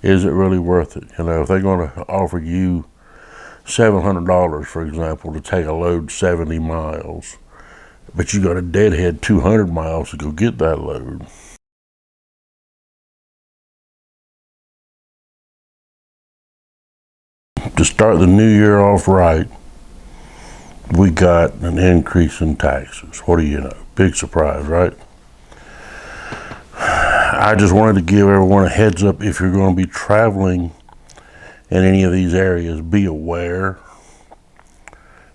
Is it really worth it? You know, if they're going to offer you $700, for example, to take a load 70 miles, but you got a deadhead 200 miles to go get that load. To start the new year off right, we got an increase in taxes. What do you know? Big surprise, right? I just wanted to give everyone a heads up. If you're going to be traveling in any of these areas, be aware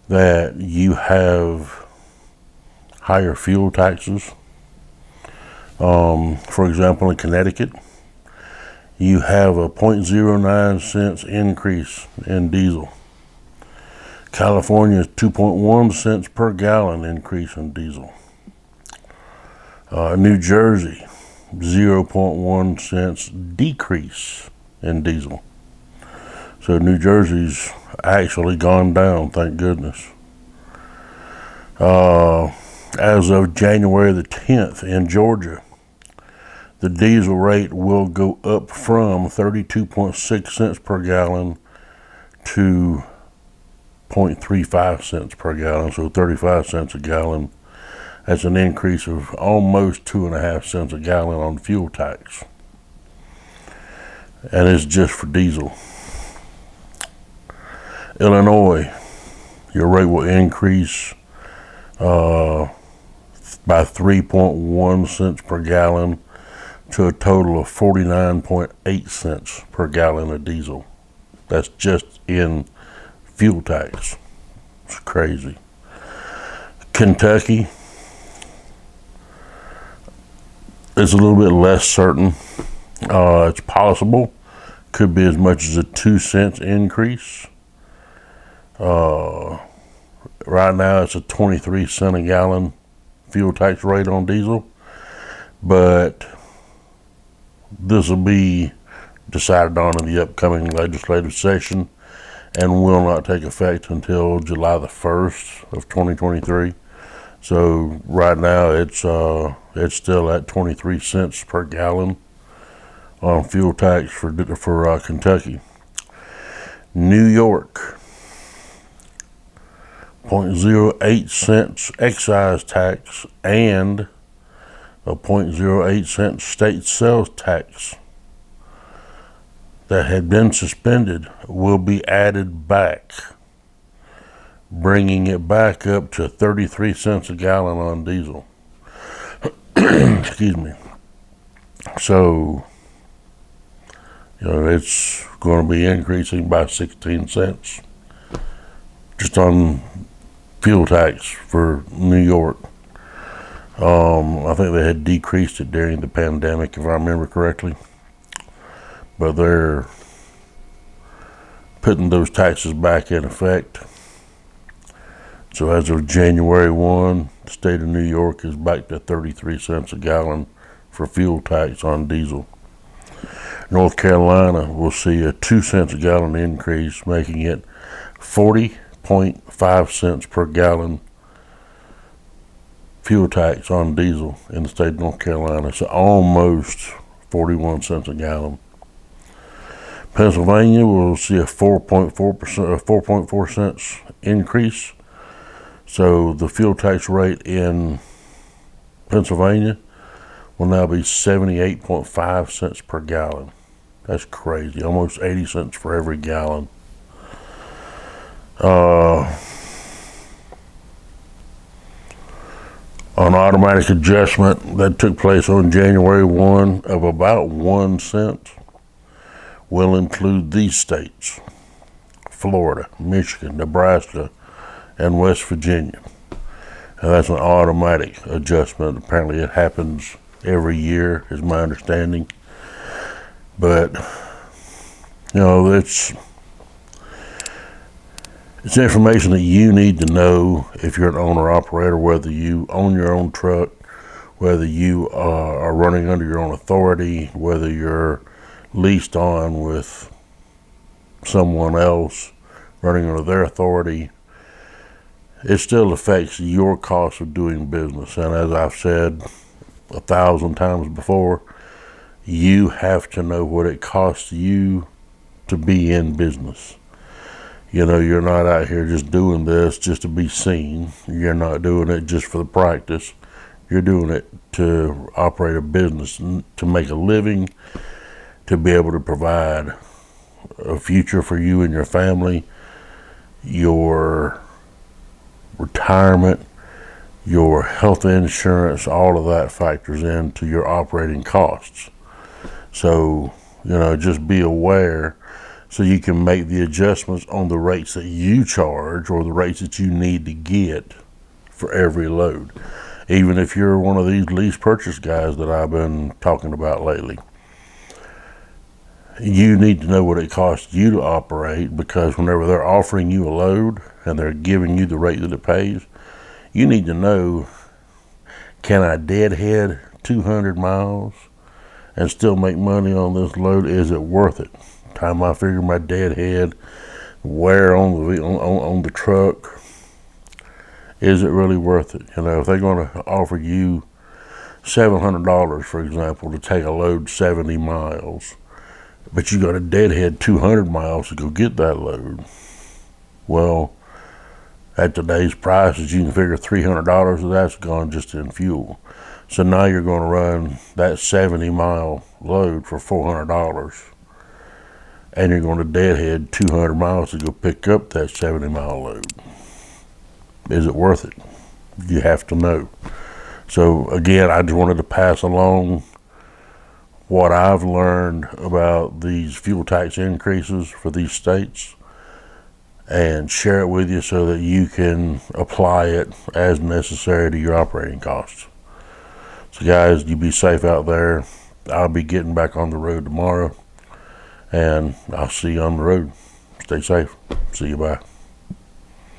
that you have higher fuel taxes. For example, in Connecticut, you have a 0.09 cents increase in diesel. California is 2.1 cents per gallon increase in diesel. New Jersey, 0.1 cents decrease in diesel. So New Jersey's actually gone down, thank goodness. As of January the 10th in Georgia, the diesel rate will go up from 32.6 cents per gallon to 0.35 cents per gallon, so 35 cents a gallon. That's an increase of almost 2.5 cents a gallon on fuel tax. And it's just for diesel. Illinois, your rate will increase by 3.1 cents per gallon to a total of 49.8 cents per gallon of diesel. That's just in fuel tax. It's crazy. Kentucky is a little bit less certain. It's possible. Could be as much as a 2 cents increase. Right now it's a 23 cent a gallon fuel tax rate on diesel, but this will be decided on in the upcoming legislative session and will not take effect until July the 1st of 2023. So right now it's still at 23 cents per gallon on fuel tax for Kentucky. New York, 0.08 cents excise tax and a 0.08 cent state sales tax that had been suspended will be added back, bringing it back up to 33 cents a gallon on diesel. Excuse me. So, it's going to be increasing by 16 cents just on fuel tax for New York. I think they had decreased it during the pandemic, if I remember correctly. But they're putting those taxes back in effect. So as of January 1, the state of New York is back to 33 cents a gallon for fuel tax on diesel. North Carolina will see a 2 cents a gallon increase, making it 40.5 cents per gallon fuel tax on diesel in the state of North Carolina. So almost 41 cents a gallon. Pennsylvania will see a 4.4 cents increase. So the fuel tax rate in Pennsylvania will now be 78.5 cents per gallon. That's crazy. Almost 80 cents for every gallon. An automatic adjustment that took place on January 1 of about 1 cent will include these states: Florida, Michigan, Nebraska, and West Virginia. And that's an automatic adjustment. Apparently it happens every year, is my understanding. But, it's information that you need to know if you're an owner-operator, whether you own your own truck, whether you are running under your own authority, whether you're leased on with someone else running under their authority. It still affects your cost of doing business. And as I've said 1,000 times before, You have to know what it costs you to be in business. You know, you're not out here just doing this just to be seen. You're not doing it just for the practice. You're doing it to operate a business, to make a living, to be able to provide a future for you and your family, your retirement, your health insurance, all of that factors into your operating costs. So, you know, just be aware so you can make the adjustments on the rates that you charge or the rates that you need to get for every load. Even if you're one of these lease purchase guys that I've been talking about lately, you need to know what it costs you to operate, because whenever they're offering you a load and they're giving you the rate that it pays, you need to know, can I deadhead 200 miles and still make money on this load? Is it worth it? Time I figure my deadhead, wear on the truck, is it really worth it? You know, if they're going to offer you $700, for example, to take a load 70 miles, but you got to deadhead 200 miles to go get that load, well, at today's prices, you can figure $300 of that's gone just in fuel. So now you're going to run that 70-mile load for $400, and you're going to deadhead 200 miles to go pick up that 70-mile load. Is it worth it? You have to know. So again, I just wanted to pass along what I've learned about these fuel tax increases for these states and share it with you so that you can apply it as necessary to your operating costs. So guys, you be safe out there. I'll be getting back on the road tomorrow, and I'll see you on the road. Stay safe. See you. Bye.